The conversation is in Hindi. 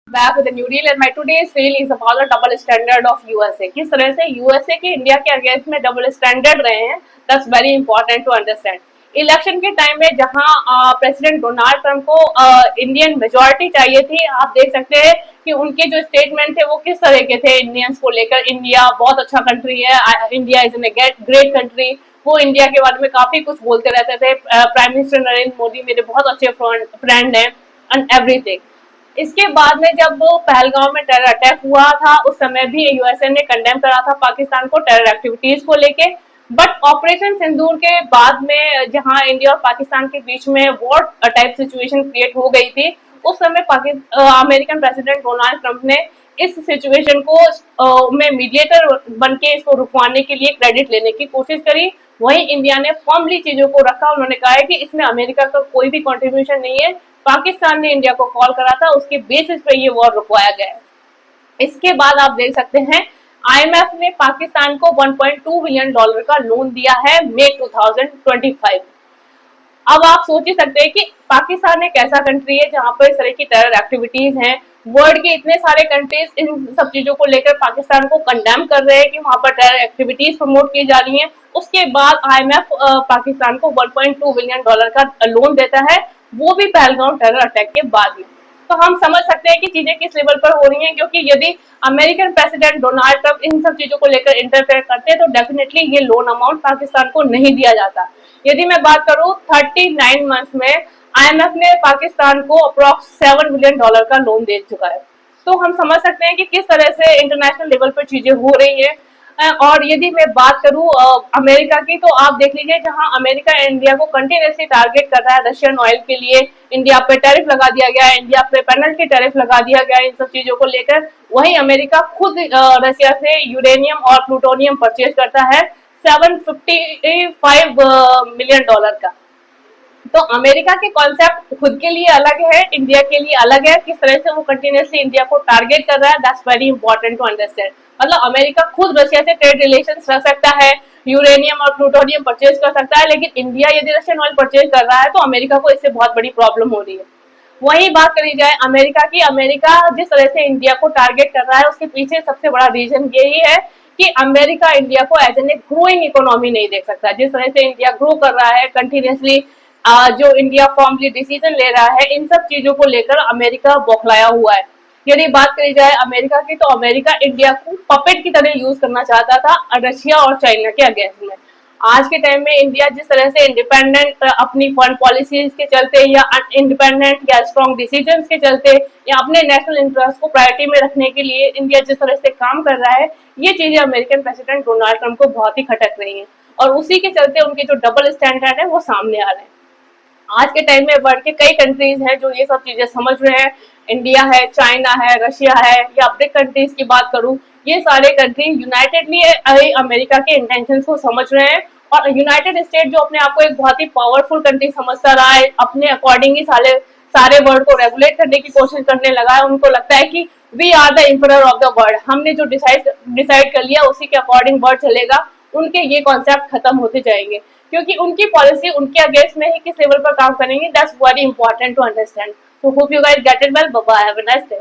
Back with a new reel and my today's reel is about the double standard of USA. किस तरह से USA के इंडिया के अगेंस्ट में डबल स्टैंडर्ड रहे हैं, that's very important to understand. Election के टाइम में जहां प्रेसिडेंट डोनाल्ड ट्रंप को इंडियन मेजोरिटी चाहिए थी, आप देख सकते हैं कि उनके जो स्टेटमेंट थे वो किस तरह के थे इंडियंस को लेकर। इंडिया बहुत अच्छा कंट्री है, India is an great country. वो इंडिया के बारे में काफी कुछ बोलते रहते थे। प्राइम मिनिस्टर नरेंद्र मोदी मेरे बहुत अच्छे फ्रेंड हैं एंड एवरीथिंग। इसके बाद में जब वो पहलगांव में टेरर अटैक हुआ था, उस समय भी यूएसए ने कंडेम करा था पाकिस्तान को टेरर एक्टिविटीज को लेके। बट ऑपरेशन सिंदूर के बाद में जहां इंडिया और पाकिस्तान के बीच में वॉर टाइप सिचुएशन क्रिएट हो गई थी, उस समय अमेरिकन प्रेसिडेंट डोनाल्ड ट्रंप ने इस सिचुएशन को में मीडिएटर बन के इसको रुकवाने के लिए क्रेडिट लेने की कोशिश करी। वहीं इंडिया ने फर्मली चीजों को रखा। उन्होंने कहा है कि इसमें अमेरिका का कोई भी कंट्रीब्यूशन नहीं है, पाकिस्तान ने इंडिया को कॉल करा था, उसके बेसिस पे ये वॉर रुकवाया गया है। इसके बाद आप देख सकते हैं आईएमएफ ने पाकिस्तान को 1.2 बिलियन डॉलर का लोन दिया है मई 2025। अब आप सोच ही सकते हैं कि पाकिस्तान एक ऐसा कंट्री है जहां पर इस तरह की टेरर एक्टिविटीज हैं। वर्ल्ड के इतने सारे कंट्रीज इन सब चीजों को लेकर पाकिस्तान को कंडेम कर रहे हैं कि वहां पर टेरर एक्टिविटीज प्रमोट की जा रही हैं। उसके बाद आईएमएफ पाकिस्तान को 1.2 बिलियन डॉलर का लोन देता है, वो भी पहलगांव टेरर अटैक के बाद में। तो हम समझ सकते हैं कि चीजें किस लेवल पर हो रही हैं, क्योंकि यदि अमेरिकन प्रेसिडेंट डोनाल्ड ट्रंप इन सब चीजों को लेकर इंटरफेयर करते हैं तो डेफिनेटली ये लोन अमाउंट पाकिस्तान को नहीं दिया जाता। यदि मैं बात करूं 39 मंथ्स में आईएमएफ ने पाकिस्तान को अप्रॉक्स 7 बिलियन डॉलर का लोन दे चुका है। तो हम समझ सकते हैं कि किस तरह से इंटरनेशनल लेवल पर चीजें हो रही है। और यदि मैं बात करूं अमेरिका की, तो आप देख लीजिए जहां अमेरिका इंडिया को कंटिन्यूसली टारगेट कर रहा है रशियन ऑयल के लिए, इंडिया पे टैरिफ लगा दिया गया है, इंडिया पे पेनल्टी टैरिफ लगा दिया गया है इन सब चीजों को लेकर। वहीं अमेरिका खुद रशिया से यूरेनियम और प्लूटोनियम परचेज करता है 755 मिलियन डॉलर का। तो अमेरिका के कॉन्सेप्ट खुद के लिए अलग है, इंडिया के लिए अलग है। किस तरह से वो कंटिन्यूसली इंडिया को टारगेट कर रहा है, that's very important to understand. मतलब अमेरिका खुद रशिया से ट्रेड रिलेशंस रख सकता है, यूरेनियम और प्लूटोनियम परचेज कर सकता है, लेकिन इंडिया यदि रशियन ऑयल परचेज कर रहा है तो अमेरिका को इससे बहुत बड़ी प्रॉब्लम हो रही है। वही बात करी जाए अमेरिका की, अमेरिका जिस तरह से इंडिया को टारगेट कर रहा है उसके पीछे सबसे बड़ा रीजन यही है कि अमेरिका इंडिया को as an a growing economy नहीं देख सकता। जिस तरह से इंडिया ग्रो कर रहा है कंटिन्यूसली, जो इंडिया फॉर्मली डिसीजन ले रहा है, इन सब चीजों को लेकर अमेरिका बौखलाया हुआ है। यदि बात करी जाए अमेरिका की, तो अमेरिका इंडिया को पपेट की तरह यूज करना चाहता था रशिया और चाइना के अगेंस्ट में। आज के टाइम में इंडिया जिस तरह से इंडिपेंडेंट अपनी फॉरेन पॉलिसीज के चलते या इंडिपेंडेंट या स्ट्रॉन्ग डिसीजंस के चलते या अपने नेशनल इंटरेस्ट को प्रायोरिटी में रखने के लिए इंडिया जिस तरह से काम कर रहा है, ये चीजें अमेरिकन प्रेसिडेंट डोनाल्ड ट्रंप को बहुत ही खटक रही है और उसी के चलते उनके जो डबल स्टैंडर्ड है वो सामने आ रहे हैं। आज के टाइम में वर्ल्ड के कई कंट्रीज हैं जो ये सब चीजें समझ रहे हैं। इंडिया है, चाइना है, रशिया है, या ब्रिक कंट्रीज की बात करूं, ये सारे कंट्री यूनाइटेडली अमेरिका के इंटेंशंस को समझ रहे हैं। और यूनाइटेड स्टेट जो अपने आप को एक बहुत ही पावरफुल कंट्री समझता रहा है, अपने अकॉर्डिंग ही सारे वर्ल्ड को रेगुलेट करने की कोशिश करने लगा है। उनको लगता है कि we are the emperor of the world, हमने जो डिसाइड कर लिया उसी के अकॉर्डिंग वर्ल्ड चलेगा। उनके ये कॉन्सेप्ट खत्म होते जाएंगे, क्योंकि उनकी पॉलिसी उनके अगेंस्ट में ही किस लेवल पर काम करेंगे, that's very important to understand. So hope you guys get it well. Bye bye. Have a nice day.